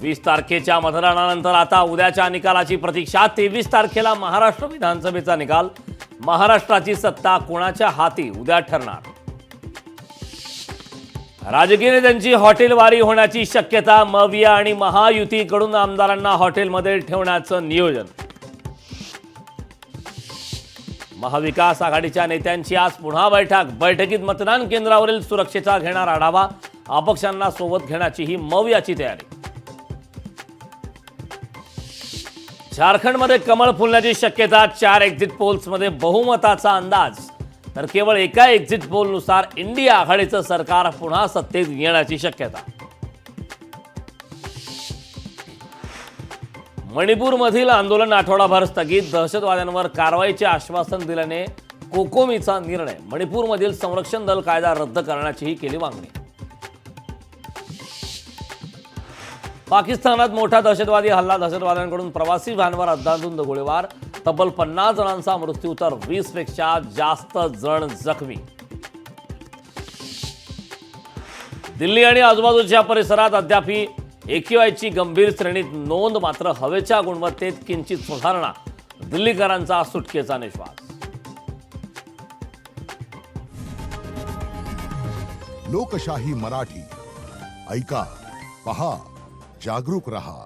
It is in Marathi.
20 तारखेच्या मतदानानंतर आता उद्याच्या निकालाची प्रतीक्षा। 23 तारखेला महाराष्ट्र विधानसभेचा निकाल। महाराष्ट्राची सत्ता कोणाच्या हाती उद्या ठरणार। राजकीय नेत्यांची हॉटेलवारी होण्याची शक्यता। मविया आणि महायुतीकडून आमदारांना हॉटेलमध्ये ठेवण्याचं नियोजन। महाविकास आघाडीच्या नेत्यांची आज पुन्हा बैठकीत मतदान केंद्रावरील सुरक्षेचा घेणार आढावा। अपक्षांना सोबत घेण्याची ही मवियाची तयारी। झारखंडमध्ये कमळ फुलण्याची शक्यता। 4 एक्झिट पोल्समध्ये बहुमताचा अंदाज, तर केवळ एका एक्झिट पोलनुसार इंडिया आघाडीचं सरकार पुन्हा सत्तेत येण्याची शक्यता। मणिपूरमधील आंदोलन आठवडाभर स्थगित। दहशतवाद्यांवर कारवाईचे आश्वासन दिल्याने कोकोमीचा निर्णय। मणिपूरमधील संरक्षण दल कायदा रद्द करण्याचीही केली मागणी। पाकिस्तानात मोठा दहशतवादी हल्ला। दहशतवाद्यांकडून प्रवासी व्हॅनवर अंधाधुंद गोळीबार। तब्बल 50 जणांचा मृत्यू तर 20 पेक्षा जास्त जण जखमी। दिल्ली आणि आजूबाजूच्या परिसरात अद्याप AQIची गंभीर श्रेणीत नोंद। मात्र हवेच्या गुणवत्तेत किंचित सुधारणा। दिल्लीकरांचा सुटकेचा निश्वास। लोकशाही मराठी ऐका, पहा, जागरूक रहा।